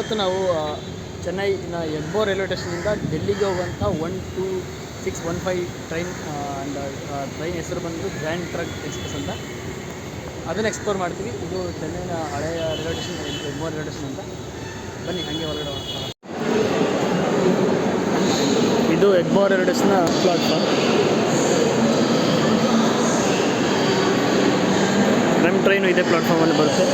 ಇವತ್ತು ನಾವು ಚೆನ್ನೈನ ಎಗ್ಮೋರ್ ರೈಲ್ವೆ ಸ್ಟೇಷನಿಂದ ಡೆಲ್ಲಿಗೆ ಹೋಗುವಂಥ 12615 ಟ್ರೈನ್ ಟ್ರೈನ್ ಹೆಸರು ಬಂದು ಗ್ರ್ಯಾಂಡ್ ಟ್ರಕ್ ಎಕ್ಸ್ಪ್ರೆಸ್ ಅಂತ, ಅದನ್ನು ಎಕ್ಸ್ಪ್ಲೋರ್ ಮಾಡ್ತೀವಿ. ಇದು ಚೆನ್ನೈನ ಹಳೆಯ railway station, Egmore railway station ಅಂತ. ಬನ್ನಿ ಹಾಗೆ ಹೊರಗಡೆ ಹೋಗೋಣ. ಇದು ಎಗ್ಮೋರ್ ರೈಲ್ವೆ ಸ್ಟೇಷನ್ನ ಪ್ಲಾಟ್ಫಾರ್ಮ್. ನಮ್ಮ ಟ್ರೈನು ಇದೇ ಪ್ಲಾಟ್ಫಾರ್ಮಲ್ಲಿ ಬರುತ್ತೆ.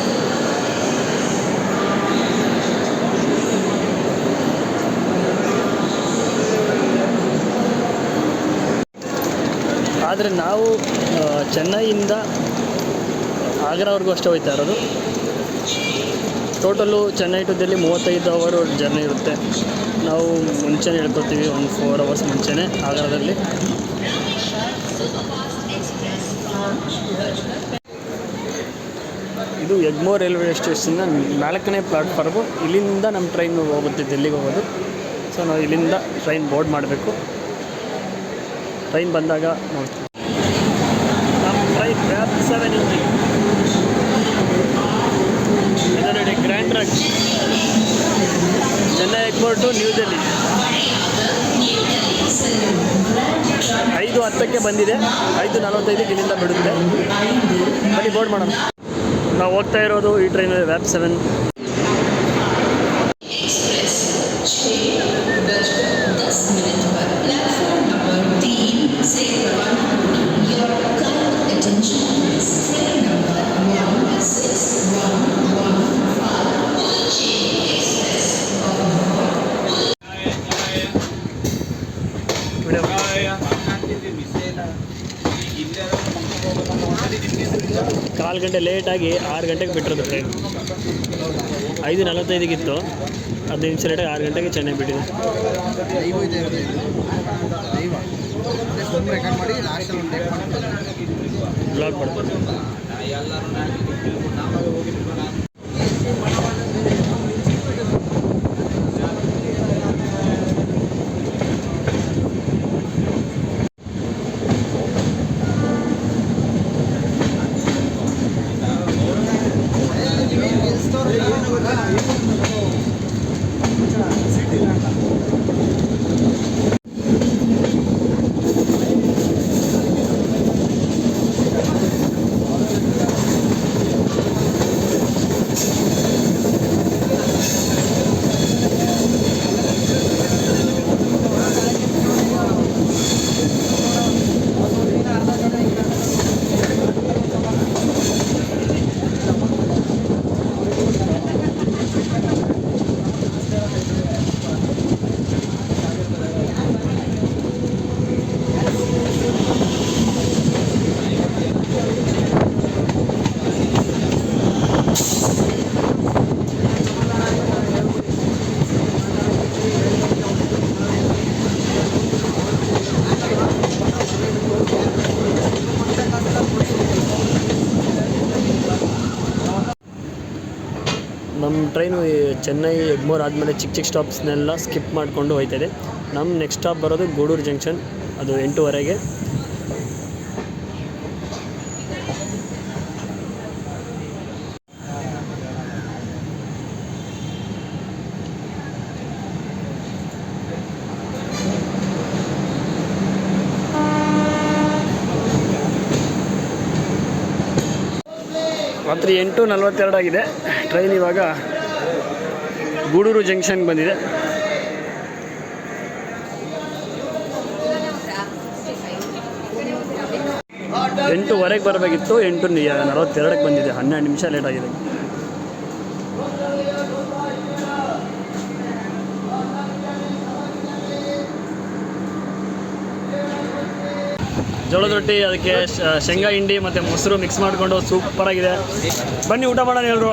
ಆದರೆ ನಾವು ಚೆನ್ನೈಯಿಂದ ಆಗ್ರಾವರೆಗೂ ಅಷ್ಟೇ ಹೋಗ್ತಾ ಇರೋದು. Total Chennai to Delhi 35 hour journey ಇರುತ್ತೆ. ನಾವು ಮುಂಚೆನೇ ಹೇಳ್ಕೊತೀವಿ, ಒಂದು 4 ಅವರ್ಸ್ ಮುಂಚೆನೇ ಆಗ್ರಾದಲ್ಲಿ. ಇದು ಎಗ್ಮೋರ್ ರೈಲ್ವೆ ಸ್ಟೇಷನ್ನ 4ನೇ ಪ್ಲಾಟ್ಫಾರ್ಮು. ಇಲ್ಲಿಂದ ನಮ್ಮ ಟ್ರೈನ್ ಹೋಗುತ್ತೆ ಡೆಲ್ಲಿಗೆ ಹೋಗೋದು. ಸೊ ನಾವು ಇಲ್ಲಿಂದ ಟ್ರೈನ್ ಬೋರ್ಡ್ ಮಾಡಬೇಕು. ಟ್ರೈನ್ ಬಂದಾಗ ನೋಡ್ತೀವಿ. ನಮ್ಮ ಟ್ರೈನ್ ವ್ಯಾಪ್ 7 ಇಂಜಿನ್ ಇದರಲ್ಲಿ grand trunk Chennai Egmore to New Delhi 5:10ಕ್ಕೆ ಬಂದಿದೆ. 5:45ಕ್ಕೆ ಇಲ್ಲಿಂದ ಬಿಡುತ್ತೆ. ಬನ್ನಿ ಬೋರ್ಡ್ ಮಾಡೋಣ. ನಾವು ಹೋಗ್ತಾ ಇರೋದು ಈ ಟ್ರೈನಲ್ಲಿ ವ್ಯಾಪ್ 7. ಕಾಲು ಗಂಟೆ ಲೇಟಾಗಿ 6 ಗಂಟೆಗೆ ಬಿಟ್ಟಿರೋದು ಟ್ರೈನ್. 5:45ಗಿತ್ತು, 15 ನಿಮಿಷ ಲೇಟಾಗಿ 6 ಗಂಟೆಗೆ ಚೆನ್ನೈ ಬಿಟ್ಟಿದೆ. ಬ್ಲಾಗ್ ಮಾಡ್ಬೋದು. ನಮ್ಮ ಟ್ರೈನು ಚೆನ್ನೈ ಎಗ್ಮೋರ್ ಆದಮೇಲೆ ಚಿಕ್ಕ ಚಿಕ್ಕ ಸ್ಟಾಪ್ಸ್ನೆಲ್ಲ ಸ್ಕಿಪ್ ಮಾಡಿಕೊಂಡು ಹೋಗ್ತಾಯಿದೆ. ನಮ್ಮ ನೆಕ್ಸ್ಟ್ ಸ್ಟಾಪ್ ಬರೋದು ಗೂಡೂರು ಜಂಕ್ಷನ್. ಅದು 8:15ಗೆ. ರಾತ್ರಿ 8:42 ಆಗಿದೆ. ಟ್ರೈನ್ ಇವಾಗ ಗೂಡೂರು ಜಂಕ್ಷನ್ಗೆ ಬಂದಿದೆ. 8:15ಗೆ ಬರಬೇಕಿತ್ತು, 8:42ಕ್ಕೆ ಬಂದಿದೆ. 12 ನಿಮಿಷ ಲೇಟ್ ಆಗಿದೆ. ಜೋಳದ ರೊಟ್ಟಿ, ಅದಕ್ಕೆ ಶೇಂಗಾ ಹಿಂಡಿ ಮತ್ತು ಮೊಸರು ಮಿಕ್ಸ್ ಮಾಡಿಕೊಂಡು ಸೂಪರಾಗಿದೆ. ಬನ್ನಿ ಊಟ ಮಾಡೋಣ ಎಲ್ಲರೂ.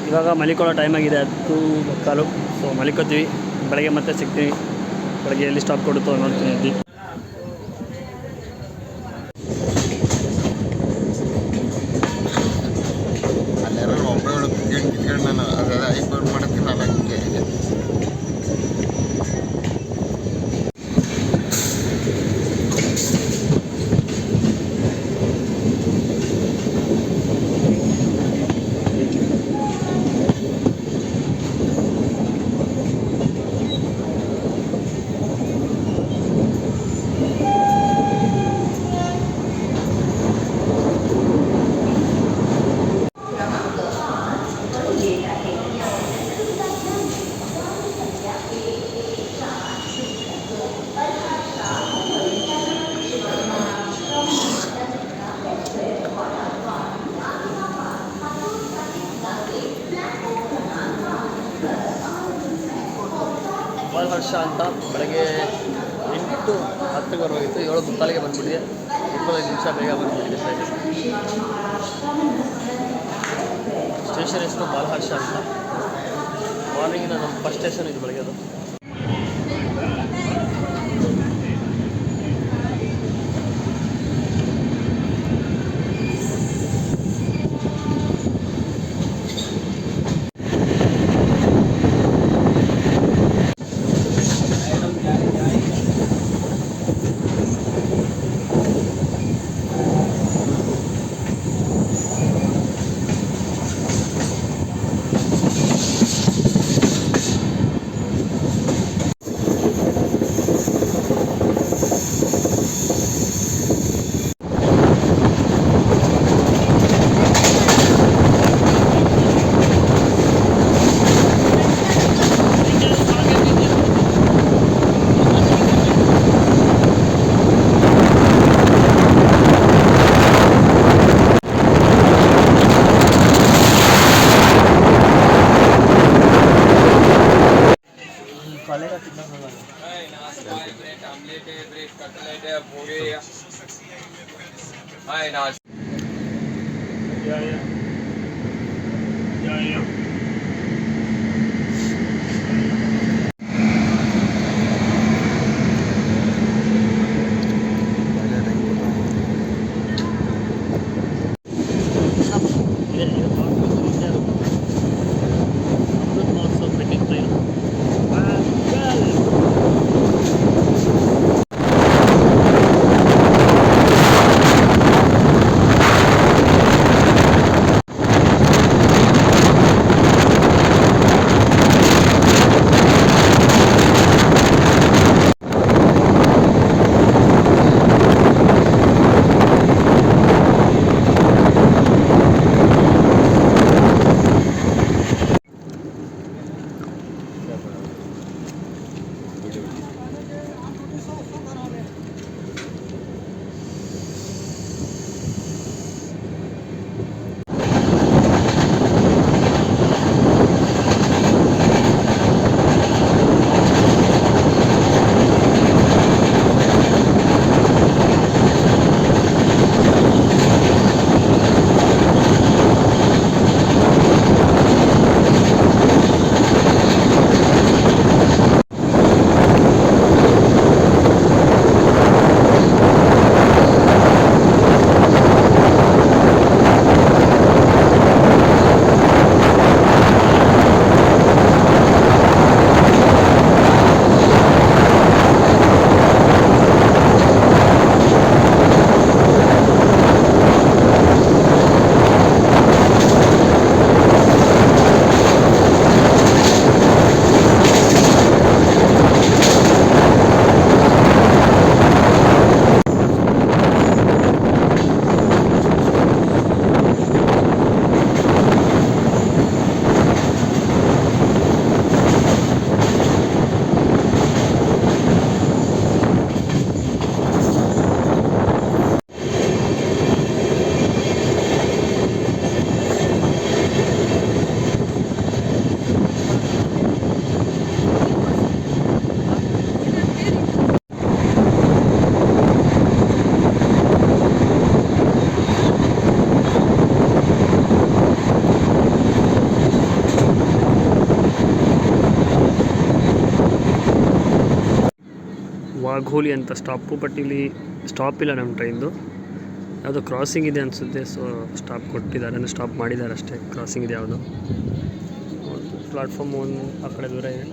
ಇವಾಗ ಮಲಿಕೊಳ್ಳೋ ಟೈಮ್ ಆಗಿದೆ, 10:15. ಸೊ ಮಲಿಕೋತೀವಿ. ಬೆಳಗ್ಗೆ ಮತ್ತೆ ಸಿಗ್ತೀವಿ. ಬೆಳಗ್ಗೆ ಎಲ್ಲಿ ಸ್ಟಾಪ್ ಕೊಡುತ್ತೋ ನೋಡ್ತೀನಿ ಇದ್ದು. ಬಾಲ್ ಹರ್ಷ ಅಂತ ಬೆಳಗ್ಗೆ 8:10 ಬರಬೇಕಿತ್ತು, 7:45 ಬಂದ್ಬಿಟ್ಟಿದೆ. 25 ನಿಮಿಷ ಬೇಗ ಬಂದ್ಬಿಟ್ಟಿದೆ ಸ್ಟೇಷನ್ ಹೆಸರು ಬಾಲ್ ಹರ್ಷ ಅಂತ. ಮಾರ್ನಿಂಗಿನ ನಮ್ಮ ಫಸ್ಟ್ ಸ್ಟೇಷನ್ ಇದು ಬೆಳಗ್ಗೆ. ವಾಘೋಲಿ ಅಂತ ಸ್ಟಾಪು, ಬಟ್ ಇಲ್ಲಿ ಸ್ಟಾಪ್ ಇಲ್ಲ ನಮ್ಮ ಟ್ರೈನ್ದು. ಯಾವುದೋ ಕ್ರಾಸಿಂಗ್ ಇದೆ ಅನಿಸುತ್ತೆ, ಸೊ ಸ್ಟಾಪ್ ಕೊಟ್ಟಿದ್ದಾರೆ, ಅಂದರೆ ಸ್ಟಾಪ್ ಮಾಡಿದ್ದಾರೆ ಅಷ್ಟೇ. ಕ್ರಾಸಿಂಗ್ ಇದೆ ಯಾವುದೋ. ಪ್ಲಾಟ್ಫಾರ್ಮ್ 1 ಆ ಕಡೆ ದೂರ ಇದೆ.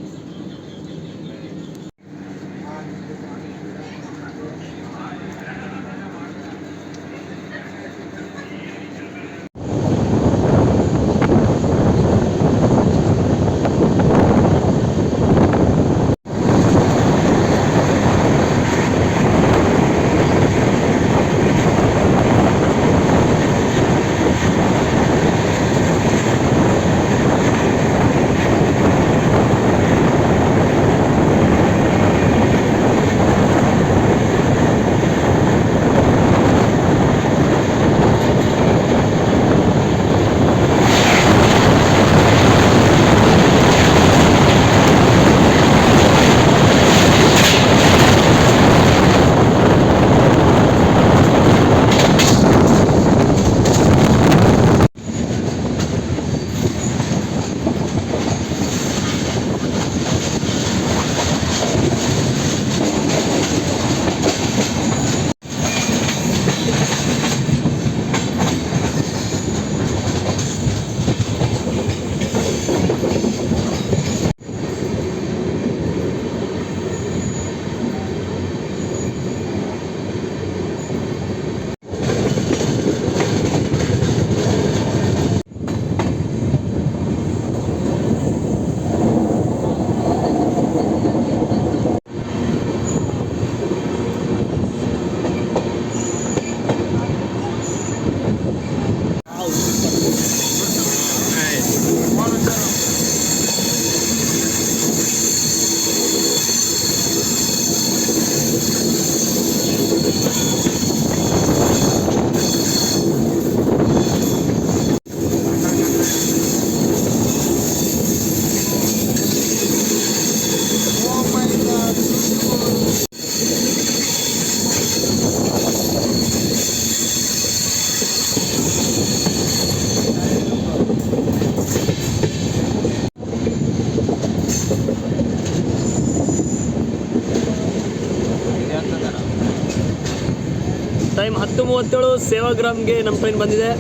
6:37 ಸೇವಾಗ್ರಾಮ್ಗೆ ನಮ್ಮ ಟ್ರೈನ್ ಬಂದಿದೆ.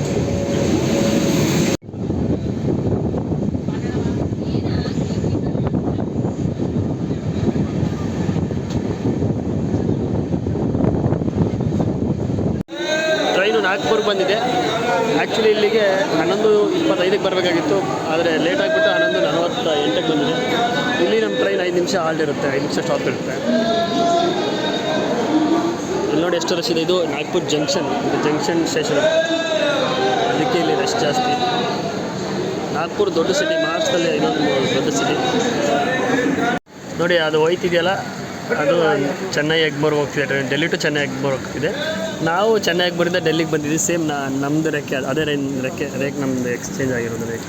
ಟ್ರೈನು ನಾಗ್ಪುರ್ಗೆ ಬಂದಿದೆ. ಆ್ಯಕ್ಚುಲಿ ಇಲ್ಲಿಗೆ 11:25ಕ್ಕೆ ಬರಬೇಕಾಗಿತ್ತು, ಆದರೆ ಲೇಟ್ ಆಗಿಬಿಟ್ಟು 11:48ಕ್ಕೆ ಬಂದಿದೆ. ಇಲ್ಲಿ ನಮ್ಮ ಟ್ರೈನ್ 5 ನಿಮಿಷ ಹಾಲ್ಟ್ ಇರುತ್ತೆ, 5 ನಿಮಿಷ ಸ್ಟಾಪ್ ಇರುತ್ತೆ. ಇಲ್ಲಿ ನೋಡಿ ಎಷ್ಟು ರಶ್ ಇದೆ. ಇದು ನಾಗ್ಪುರ್ ಜಂಕ್ಷನ್, ಇದು ಜಂಕ್ಷನ್ ಸ್ಟೇಷನ್, ಅದಕ್ಕೆ ಇಲ್ಲಿ ರಶ್ ಜಾಸ್ತಿ. ನಾಗ್ಪುರ್ ದೊಡ್ಡ ಸಿಟಿ, ಮಹಾರಾಷ್ಟ್ರದಲ್ಲಿ ಇದೊಂದು ದೊಡ್ಡ ಸಿಟಿ. ನೋಡಿ ಅದು ಹೋಯ್ತಿದೆಯಲ್ಲ, ಅದು ಚೆನ್ನೈ ಎಗ್ಮೋರ್ ಹೋಗ್ತಿದೆ ಟ್ರೈನ್. ಡೆಲ್ಲಿ ಟು ಚೆನ್ನೈ ಎಗ್ಮೋರ್ ಹೋಗ್ತಿದೆ. ನಾವು ಚೆನ್ನೈ ಎಗ್ಮೋರಿಂದ ಡೆಲ್ಲಿಗೆ ಬಂದಿದ್ದೀವಿ. ಸೇಮ್ ನಮ್ಮದು ರೆಕ್ಕೆ, ಅದೇ ರೇಕ್ ನಮ್ಮದು ಎಕ್ಸ್ಚೇಂಜ್ ಆಗಿರೋದು ರೇಕ್.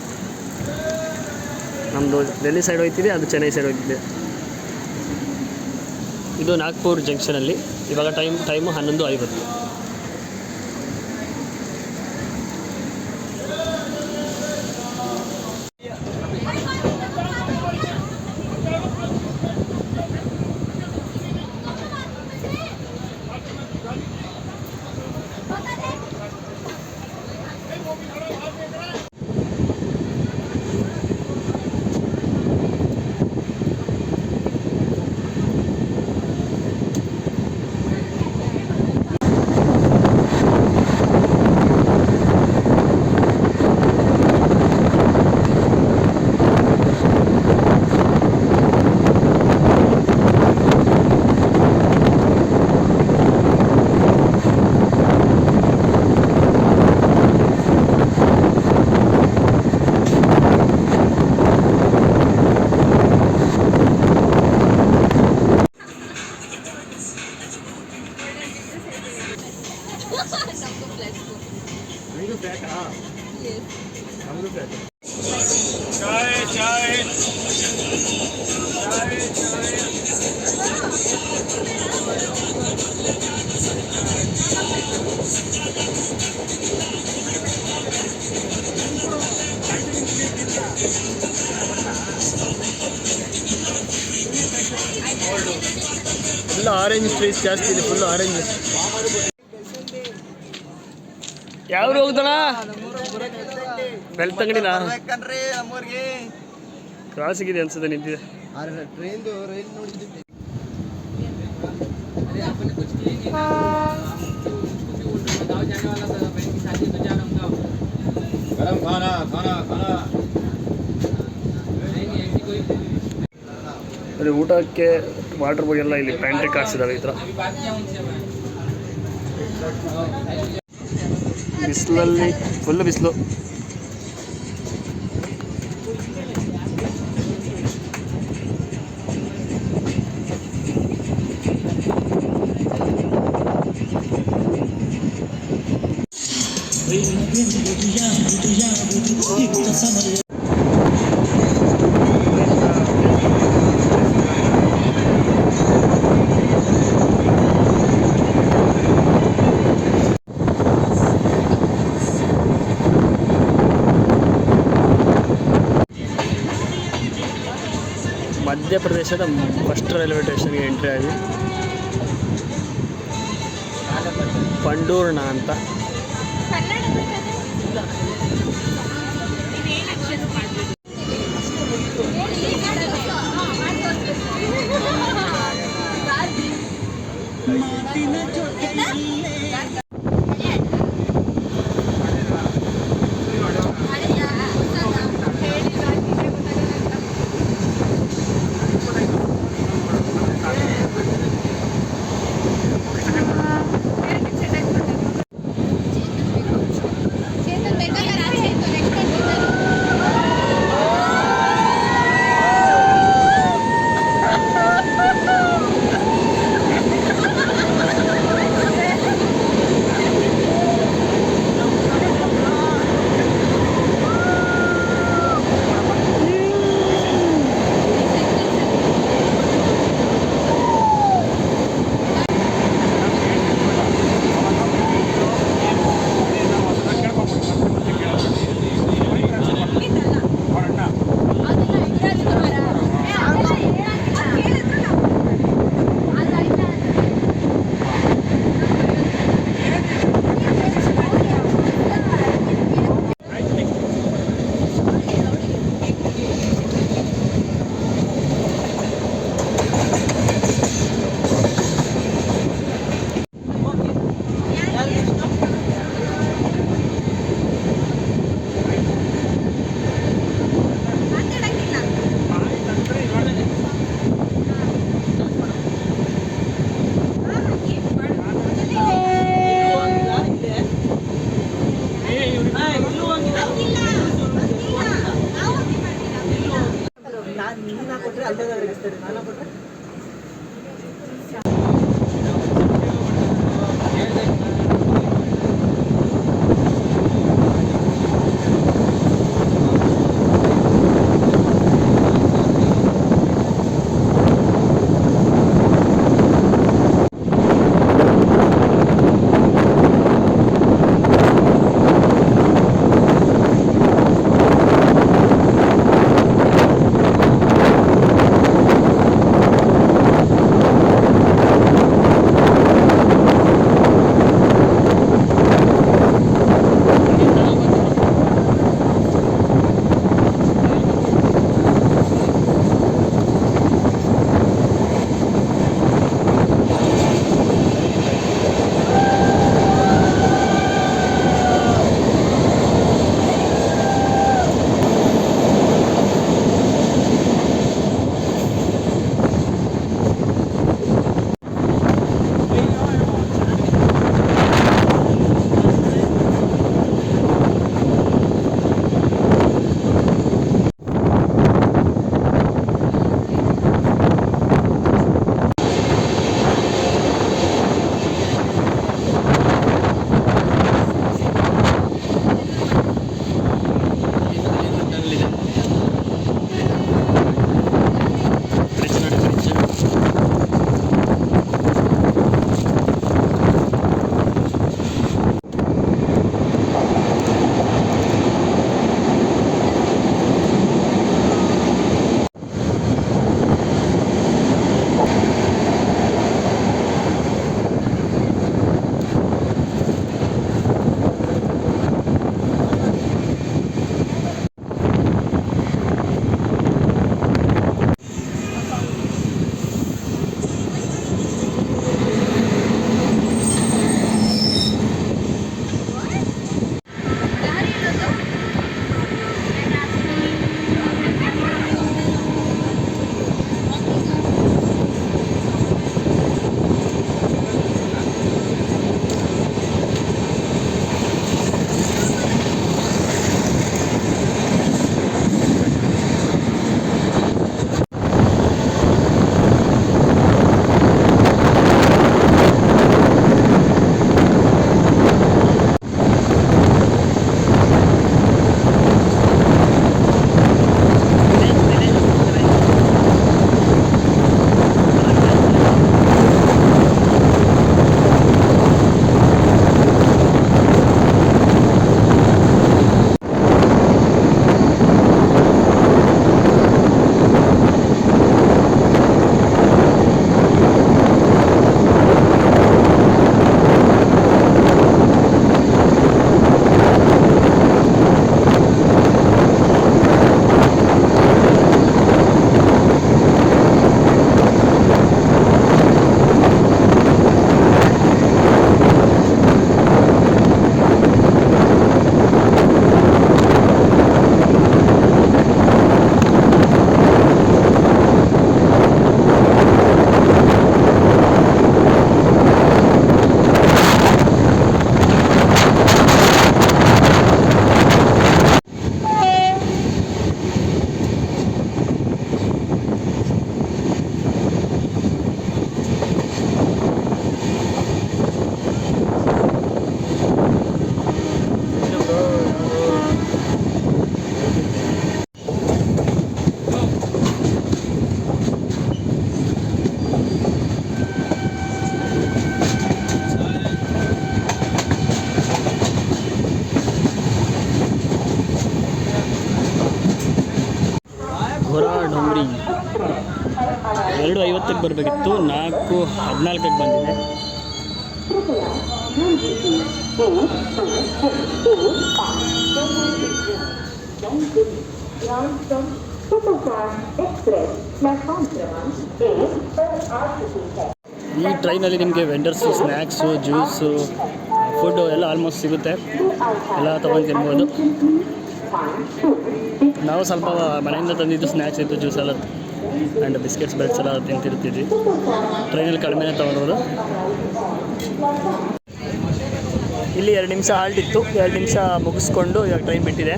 ನಮ್ಮದು ಡೆಲ್ಲಿ ಸೈಡ್ ಹೋಗ್ತಿದೆ, ಅದು ಚೆನ್ನೈ ಸೈಡ್ ಹೋಗ್ತಿದೆ. ಇದು ನಾಗ್ಪುರ್ ಜಂಕ್ಷನಲ್ಲಿ. ಇವಾಗ ಟೈಮು 11:50. ಫುಲ್ ಆರೆಂಜ್ ಟ್ರೀಸ್ ಜಾಸ್ತಿ ಇದೆ, ಫುಲ್ ಆರೆಂಜ್. ಯಾವ ಹೋಗ್ದಣ ಬೆಳ್ತಂಗಡಿನ ಕ್ರಾಸಿಗಿದೆ ಅನ್ಸುತ್ತೆ, ನಿಂತಿದೆ. ಅಲ್ಲಿ ಊಟಕ್ಕೆ ವಾಟರ್ ಬಾಯ್ ಎಲ್ಲ ಇಲ್ಲಿ ಪ್ಯಾಂಟ್ರಿ ಕಾರ್ಡ್ಸ್ ಇದಾವೆ. ಈ ಥರ ಬಿಸಿಲಲ್ಲಿ ಫುಲ್ ಬಿಸಿಲು. ಮಧ್ಯಪ್ರದೇಶದ ಫಸ್ಟ್ ರೈಲ್ವೆ ಸ್ಟೇಷನ್ಗೆ ಎಂಟ್ರಿ ಆಗಿ ಪಂಡೂರ್ಣ ಅಂತ. ಡೋಂಗ್ರಿ 2:50ಕ್ಕೆ ಬರಬೇಕಿತ್ತು, 4:14ಕ್ಕೆ ಬಂದಿದೆ. ಈ ಟ್ರೈನಲ್ಲಿ ನಿಮಗೆ ವೆಂಡರ್ಸು, ಸ್ನ್ಯಾಕ್ಸು, ಜ್ಯೂಸು, ಫುಡ್ಡು ಎಲ್ಲ ಆಲ್ಮೋಸ್ಟ್ ಸಿಗುತ್ತೆ, ಎಲ್ಲ ತೊಗೊಂಡು ತಿನ್ಬೋದು. ನಾವು ಸ್ವಲ್ಪ ಮನೆಯಿಂದ ತಂದಿದ್ದು ಸ್ನ್ಯಾಕ್ಸ್ ಇತ್ತು, ಜ್ಯೂಸ್ ಎಲ್ಲ ಆ್ಯಂಡ್ ಬಿಸ್ಕೆಟ್ಸ್ ಬ್ರೆಡ್ಸ್ ಎಲ್ಲ ತಿಂತಿರ್ತೀವಿ. ಟ್ರೈನಲ್ಲಿ ಕಡಿಮೆನೇ ತೊಗೊಳೋದು. ಇಲ್ಲಿ 2 ನಿಮಿಷ ಹಾಲ್ಟ್ ಇತ್ತು, 2 ನಿಮಿಷ ಮುಗಿಸ್ಕೊಂಡು ಇವಾಗ ಟ್ರೈನ್ ಬಿಟ್ಟಿದೆ.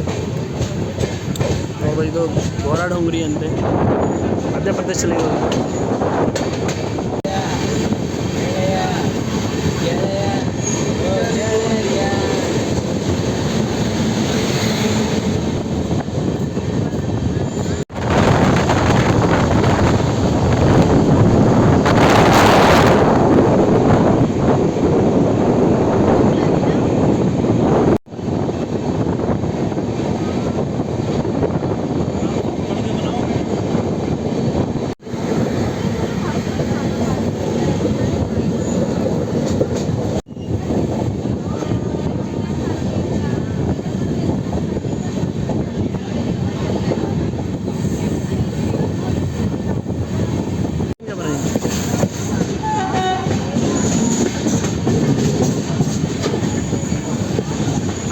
ಇದು ಗೋರಾ ಡೋಂಗ್ರಿ ಅಂತೆ. ಮಧ್ಯಪ್ರದೇಶದಲ್ಲಿ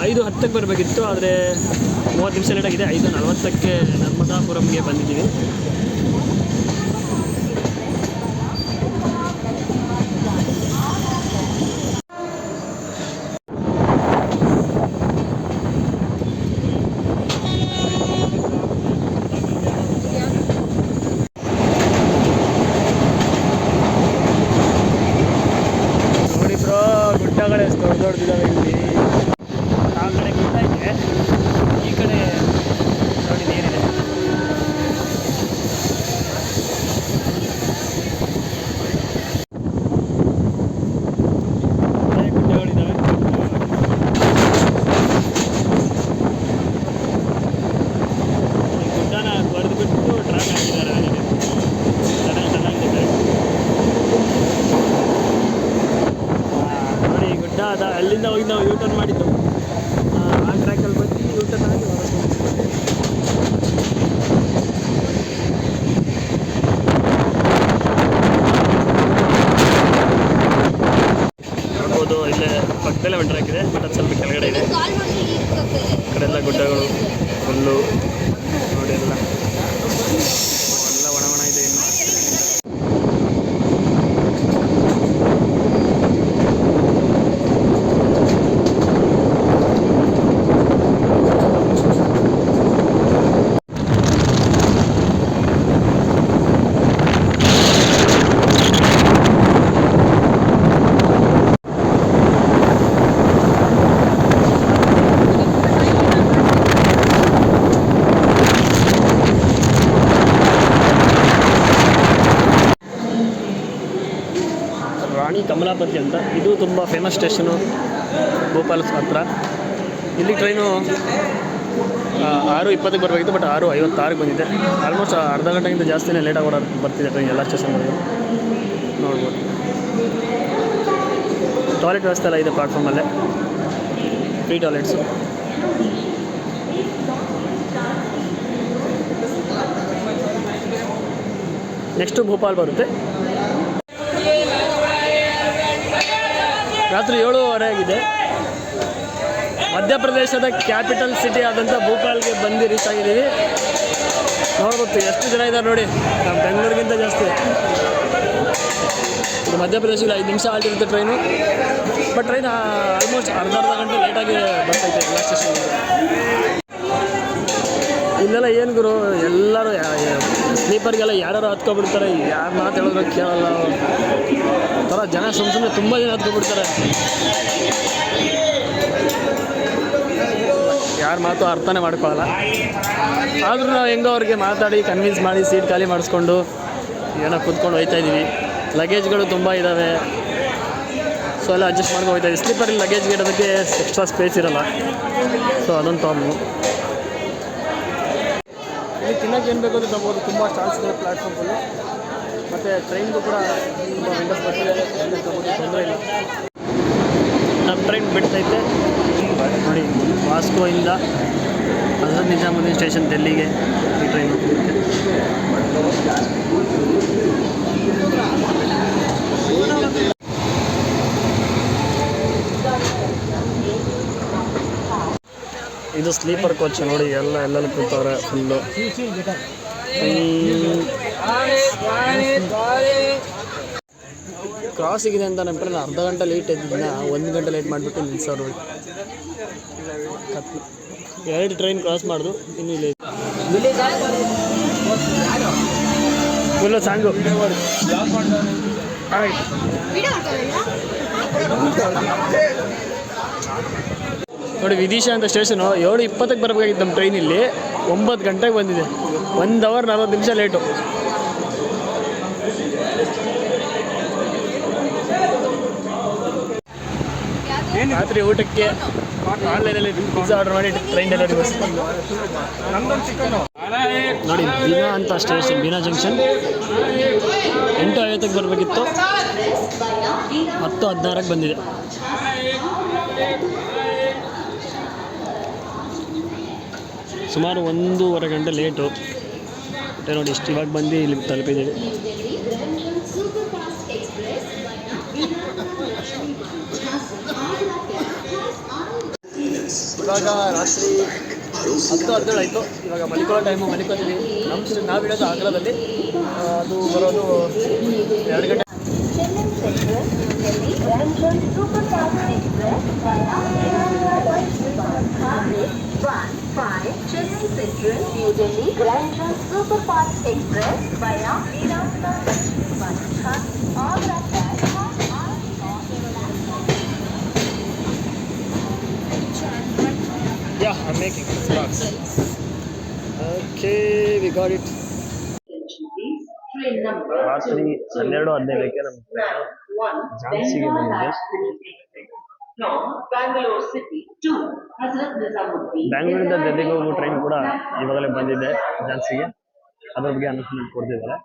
ಐದು 10ಕ್ಕೆ ಬರಬೇಕಿತ್ತು, ಆದರೆ 30 ನಿಮಿಷ ಲೇಟ್ ಆಗಿದೆ. 5:40ಕ್ಕೆ ನರ್ಮದಾಪುರಂಗೆ ಬಂದಿದ್ದೀವಿ. ನೋಡಿ ಬ್ರೋ, ಗುಡ್ಡಗಳೇ ದೊಡ್ಡದಿದ್ದಾವೆ ಇಲ್ಲಿ. ಆ ಕಡೆ ಗುಡ್ಡ ಇದೆ, ಈ ಕಡೆ ನೋಡಿ ನೀರಿದೆ. ಗುಡ್ಡಗಳಿದ್ದಾವೆ. ಈ ಗುಡ್ಡನ ಬರೆದುಬಿಟ್ಟು ಟ್ರ್ಯಾಕ್ ಹಾಕಿದ್ದಾರೆ. ಚೆನ್ನಾಗಿದೆ ನೋಡಿ, ಗುಡ್ಡ ಅದ. ಅಲ್ಲಿಂದ ಹೋಗಿ ನಾವು ಯೂಟರ್ನ್ ಮಾಡಿದ್ದು. ಆ ಟ್ರ್ಯಾಕಲ್ಲಿ ಬಂದು ಯೂಟರ್ನ್ ಆಗಿ ನೋಡ್ಬೋದು. ಇಲ್ಲೇ ಪಕ್ಕದಲ್ಲೇ ಒಂದು ಟ್ರ್ಯಾಕ್ ಇದೆ, ಬಟ್ ಅದು ಸ್ವಲ್ಪ ಕೆಳಗಡೆ ಇದೆ. ಈ ಕಡೆ ಎಲ್ಲ ಗುಡ್ಡಗಳು ಫುಲ್ಲು ನೋಡಿ, ಎಲ್ಲ ಒಣ ಇದೆ ಇನ್ನು. ರಾಣಿ ಕಮಲಾಪತಿ ಅಂತ, ಇದು ತುಂಬ ಫೇಮಸ್ ಸ್ಟೇಷನು ಭೋಪಾಲ್ ಹತ್ರ. ಇಲ್ಲಿ ಟ್ರೈನು 6:20ಕ್ಕೆ ಬರಬೇಕಿತ್ತು, ಬಟ್ 6:56ಕ್ಕೆ ಬಂದಿದೆ. ಆಲ್ಮೋಸ್ಟ್ ಅರ್ಧ ಗಂಟೆಗಿಂತ ಜಾಸ್ತಿನೇ ಲೇಟಾಗಿ ಬರ್ತಿದೆ ಟ್ರೈನ್ ಎಲ್ಲ ಸ್ಟೇಷನ್ಗಳು. ನೋಡ್ಬೋದು, ಟಾಯ್ಲೆಟ್ ವ್ಯವಸ್ಥೆ ಎಲ್ಲ ಇದೆ ಪ್ಲಾಟ್ಫಾರ್ಮಲ್ಲೇ, ಫ್ರೀ ಟಾಯ್ಲೆಟ್ಸು. ನೆಕ್ಸ್ಟು ಭೋಪಾಲ್ ಬರುತ್ತೆ. ರಾತ್ರಿ 7:30 ಆಗಿದೆ. ಮಧ್ಯಪ್ರದೇಶದ ಕ್ಯಾಪಿಟಲ್ ಸಿಟಿ ಆದಂಥ ಭೋಪಾಲ್ಗೆ ಬಂದು ರೀಚ್ ಆಗಿದ್ದೀವಿ. ನೋಡ್ಬೋದು ಎಷ್ಟು ಜನ ಇದ್ದಾರೆ ನೋಡಿ, ನಮ್ಮ ಬೆಂಗಳೂರಿಗಿಂತ ಜಾಸ್ತಿ. ಇದು ಮಧ್ಯಪ್ರದೇಶದಲ್ಲಿ 5 ನಿಮಿಷ ಆಗಿರುತ್ತೆ ಟ್ರೈನು, ಬಟ್ ಟ್ರೈನ್ ಆಲ್ಮೋಸ್ಟ್ ಅರ್ಧ ಗಂಟೆ ಲೇಟಾಗಿ ಬರ್ತೈತೆ ಎಲ್ಲ ಸ್ಟೇಷನ್ಗೆ. ಇಲ್ಲೆಲ್ಲ ಏನು ಗುರು, ಎಲ್ಲರೂ ಸ್ಲೀಪರ್ಗೆಲ್ಲ ಯಾರು ಹತ್ಕೊಬಿಡ್ತಾರೆ, ಯಾರು ಮಾತು ಹೇಳಿದ್ರು ಕೇಳಲ್ಲ ಥರ ಜನ. ಸುಮ್ಮನೆ ತುಂಬ ಜನ ಹತ್ಕೊಬಿಡ್ತಾರೆ, ಯಾರ ಮಾತು ಅರ್ಥನೇ ಮಾಡ್ಕೊಳ್ಳಲ್ಲ. ಆದರೂ ನಾವು ಹೆಂಗೋ ಅವ್ರಿಗೆ ಮಾತಾಡಿ ಕನ್ವಿನ್ಸ್ ಮಾಡಿ ಸೀಟ್ ಖಾಲಿ ಮಾಡಿಸ್ಕೊಂಡು ಏನೋ ಕೂತ್ಕೊಂಡು ಹೋಗ್ತಾಯಿದ್ದೀವಿ. ಲಗೇಜ್ಗಳು ತುಂಬ ಇದ್ದಾವೆ, ಸೊ ಎಲ್ಲ ಅಡ್ಜಸ್ಟ್ ಮಾಡ್ಕೊಂಡು ಹೋಗ್ತಾಯಿದ್ದೀವಿ. ಸ್ಲೀಪರಲ್ಲಿ ಲಗೇಜ್ಗೆ ಇಡೋದಕ್ಕೆ ಎಕ್ಸ್ಟ್ರಾ ಸ್ಪೇಸ್ ಇರೋಲ್ಲ, ಸೊ ಅದೊಂದು ಪ್ರಾಬ್ಲಮ್. ಇಲ್ಲಿ ತಿನ್ನೋಕೆ ಏನು ಬೇಕು ಅಂತ ತಗೋಬೋದು, ತುಂಬ ಸ್ಟಾಲ್ಸ್ ಇದೆ ಪ್ಲ್ಯಾಟ್ಫಾರ್ಮಲ್ಲಿ. ಮತ್ತು ಟ್ರೈನ್ಗೂ ಕೂಡ ತುಂಬ ವಿಂಡೋಸ್ ಬರ್ತಿದೆ, ತಗೋಬೋದು, ತೊಂದರೆ ಇಲ್ಲ. ನಮ್ಮ ಟ್ರೈನ್ ಬಿಡ್ತೈತೆ ನೋಡಿ, ವಾಸ್ಕೋಯಿಂದ ಹಜರತ್ ನಿಜಾಮುದ್ದೀನ್ ಸ್ಟೇಷನ್ ಡೆಲ್ಲಿಗೆ ಈ ಟ್ರೈನು. ಇದು ಸ್ಲೀಪರ್ ಕೋಚ್ ನೋಡಿ, ಎಲ್ಲೆಲ್ಲ ಕೂತವ್ರೆ ಫುಲ್ಲು. ಕ್ರಾಸಿಗಿದೆ ಅಂತ ನೆನಪಲ್ಲಿ ನಾನು ಅರ್ಧ ಗಂಟೆ ಲೇಟ್ ಇದ್ದಿದ್ದನ್ನ 1 ಗಂಟೆ ಲೇಟ್ ಮಾಡಿಬಿಟ್ಟು ನಿಲ್ಸೋರು. 2 ಟ್ರೈನ್ ಕ್ರಾಸ್ ಮಾಡಿದ್ರು, ಇನ್ನೂ ಲೇಟ್. ಫುಲ್ಲು ಸಾಂಗು ನೋಡಿ ವಿದಿಶಾ ಅಂತ ಸ್ಟೇಷನು 7:20ಕ್ಕೆ ಬರಬೇಕಾಗಿತ್ತು ನಮ್ಮ ಟ್ರೈನ್ ಇಲ್ಲಿ 9 ಗಂಟೆಗೆ ಬಂದಿದೆ. 1 ಅವರ್ 40 ನಿಮಿಷ ಲೇಟು. ರಾತ್ರಿ ಊಟಕ್ಕೆ ಆನ್ಲೈನಲ್ಲಿ ಪಿಜ್ಜಾ ಆರ್ಡರ್ ಮಾಡಿ ಟ್ರೈನ್ ಡೆಲಿವರಿ ನೋಡಿ. ಬೀನಾ ಅಂತ ಸ್ಟೇಷನ್, ಬೀನಾ ಜಂಕ್ಷನ್ 8:50ಕ್ಕೆ ಬರಬೇಕಿತ್ತು, 10:16ಕ್ಕೆ ಬಂದಿದೆ. ಸುಮಾರು 1.5 ಗಂಟೆ ಲೇಟು. ಮತ್ತೆ ನೋಡಿ ಇಷ್ಟು ಇವಾಗ ಬಂದು ಇಲ್ಲಿ ತಲುಪಿದ್ದೀವಿ. ಇವಾಗ ರಾತ್ರಿ 10:17 ಆಯಿತು. ಇವಾಗ ಮಲಿಕೊಳ್ಳೋ ಟೈಮು, ಮಲಿಕೋತೀವಿ. ನಾವಿರೋದು ಆಗ್ರಾದಲ್ಲಿ, ಅದು ಬರೋದು 2 ಗಂಟೆ. Yeah, I'm making vlogs. Okay, we got it. ರಾತ್ರಿ 12:15ಕ್ಕೆ ನಮ್ಮ ಟ್ರೈನು ಝಾನ್ಸಿಗೆ ಬಂದಿದೆ. ಬ್ಯಾಂಗ್ಳೂರಿಂದ ಡೆಲ್ಲಿಗೆ ಹೋಗೋ ಟ್ರೈನ್ ಕೂಡ ಇವಾಗಲೇ ಬಂದಿದೆ ಝಾನ್ಸಿಗೆ. ಅದ್ರ ಬಗ್ಗೆ ಅನೌನ್ಸ್ಮೆಂಟ್ ಕೊಡ್ತಿದ್ದಾರೆ.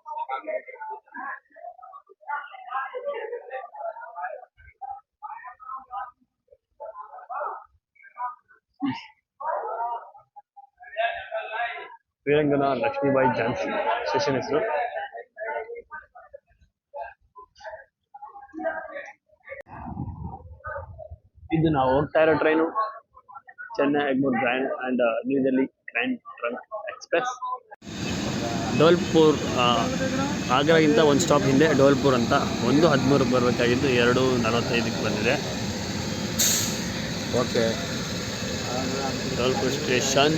ವೀರಂಗನ ಲಕ್ಷ್ಮೀಬಾಯಿ ಝಾನ್ಸಿ ಸ್ಟೇಷನ್ ಹೆಸರು. ಇದು ನಾವು ಹೋಗ್ತಾ ಇರೋ train Chennai Egmore grand and New Delhi grand trunk express. Dholpur, ಆಗ್ರಾಗಿಂತ ಒಂದು ಸ್ಟಾಪ್ ಹಿಂದೆ ಧೋಲ್ಪುರ್ ಅಂತ. 1:13ಕ್ಕೆ ಬರಬೇಕಾಗಿದ್ದು 2:45ಕ್ಕೆ ಬಂದಿದೆ. Okay, Dholpur station.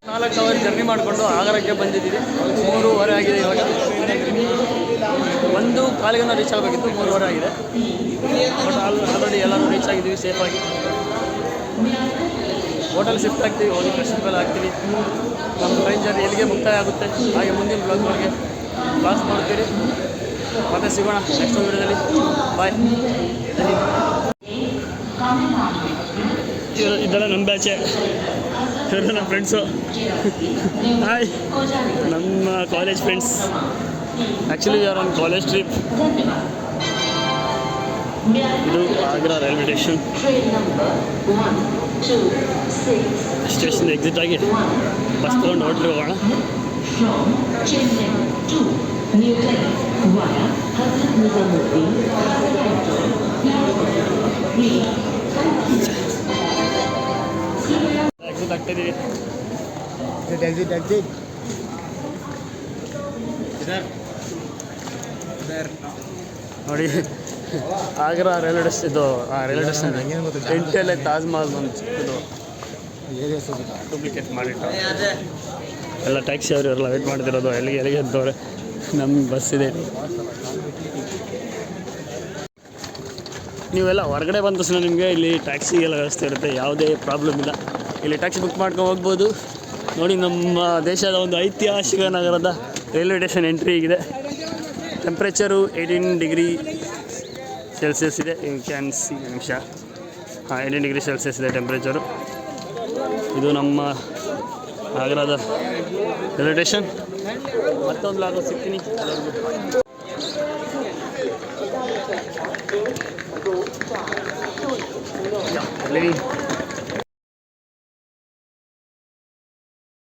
ನಾಲ್ಕು ಅವರ್ ಜರ್ನಿ ಮಾಡಿಕೊಂಡು ಆಗ್ರಾಕ್ಕೆ ಬಂದಿದ್ದೀವಿ. 3:30 ಆಗಿದೆ ಇವಾಗ. 1:15ಗೆ ರೀಚ್ ಆಗಬೇಕಿತ್ತು, 3:30 ಆಗಿದೆ. ಬಟ್ ಆಲ್ರೆಡಿ ಎಲ್ಲರೂ ರೀಚ್ ಆಗಿದ್ದೀವಿ ಸೇಫಾಗಿ. ಹೋಟೆಲ್ ಶಿಫ್ಟ್ ಆಗ್ತೀವಿ, ಹೋಗಿ ಫ್ರೆಶ್ ಮೇಲೆ ಆಗ್ತೀವಿ. ನಮ್ಮ ಟ್ರೈನ್ ಜರ್ನಿ ಎಲ್ಲಿಗೆ ಮುಕ್ತಾಯ ಆಗುತ್ತೆ ಹಾಗೆ ಮುಂದಿನ ಬ್ಲಾಗ್ಗಳಿಗೆ ಕ್ಲಾಸ್ ಮಾಡ್ತೀವಿ. ಮತ್ತೆ ಸಿಗೋಣ ನೆಕ್ಸ್ಟ್ ವಿಡಿಯೋದಲ್ಲಿ. ಬಾಯ್. ಇದೆಲ್ಲ ನಮ್ಮ ಬ್ಯಾಚೆ, ಇವರು ನಮ್ಮ ಫ್ರೆಂಡ್ಸು. ಹಾಯ್, ನಮ್ಮ college friends. Actually we are on college trip. ಇದು Agra railway station. Station exit ಆಗಿ ಬಸ್ ತೊಗೊಂಡು ಹೋಟ್ಲಿಗೆ ಹೋಗೋಣ. ಎಕ್ಸಿಟ್ ಆಗ್ತಾಯಿದ್ದೀವಿ. ಎಕ್ಸಿಟ್ ನೋಡಿ, ಆಗ್ರಾ ರೈಲ್ವೆ ಸ್ಟೇಷನ್. ಇದು ರೈಲ್ವೆ ಸ್ಟೇಷನ್ ಎಂಟಲ್ಲೇ ತಾಜ್ ಮಹಲ್ ಒಂದು ಚಿಕ್ಕದು ಡೂಪ್ಲಿಕೇಟ್ ಮಾಡಿಟ್ಟು ಎಲ್ಲ ಟ್ಯಾಕ್ಸಿ ಅವರು ಎಲ್ಲ ವೇಟ್ ಮಾಡ್ತಿರೋದು. ಎಲ್ಲಿಗೆ ಎದ್ದವ್ರೆ. ನಮ್ಮ ಬಸ್ ಇದೆ. ನೀವೆಲ್ಲ ಹೊರಗಡೆ ಬಂದ ತಕ್ಷಣ ನಿಮಗೆ ಇಲ್ಲಿ ಟ್ಯಾಕ್ಸಿಗೆಲ್ಲ ವ್ಯವಸ್ಥೆ ಇರುತ್ತೆ, ಯಾವುದೇ ಪ್ರಾಬ್ಲಮ್ ಇಲ್ಲ. ಇಲ್ಲಿ ಟ್ಯಾಕ್ಸಿ ಬುಕ್ ಮಾಡ್ಕೊಂಡು ಹೋಗ್ಬೋದು. ನೋಡಿ, ನಮ್ಮ ದೇಶದ ಒಂದು ಐತಿಹಾಸಿಕ ನಗರದ ರೈಲ್ವೆ ಸ್ಟೇಷನ್ ಎಂಟ್ರಿ ಆಗಿದೆ. ಟೆಂಪ್ರೇಚರು 18 ಡಿಗ್ರಿ ಸೆಲ್ಸಿಯಸ್ ಇದೆ. ಯು ಕ್ಯಾನ್ ಸಿ ನಿಮಿಷ. 18 ಡಿಗ್ರಿ ಸೆಲ್ಸಿಯಸ್ ಇದೆ ಟೆಂಪ್ರೇಚರು. ಇದು ನಮ್ಮ ಆಗ್ರಾದ ರೈಲ್ವೆ ಸ್ಟೇಷನ್. ಮತ್ತೊಂದು ಲಾಗೋ ಸಿಗ್ತೀನಿ. ಎಲ್ಲರಿಗೂ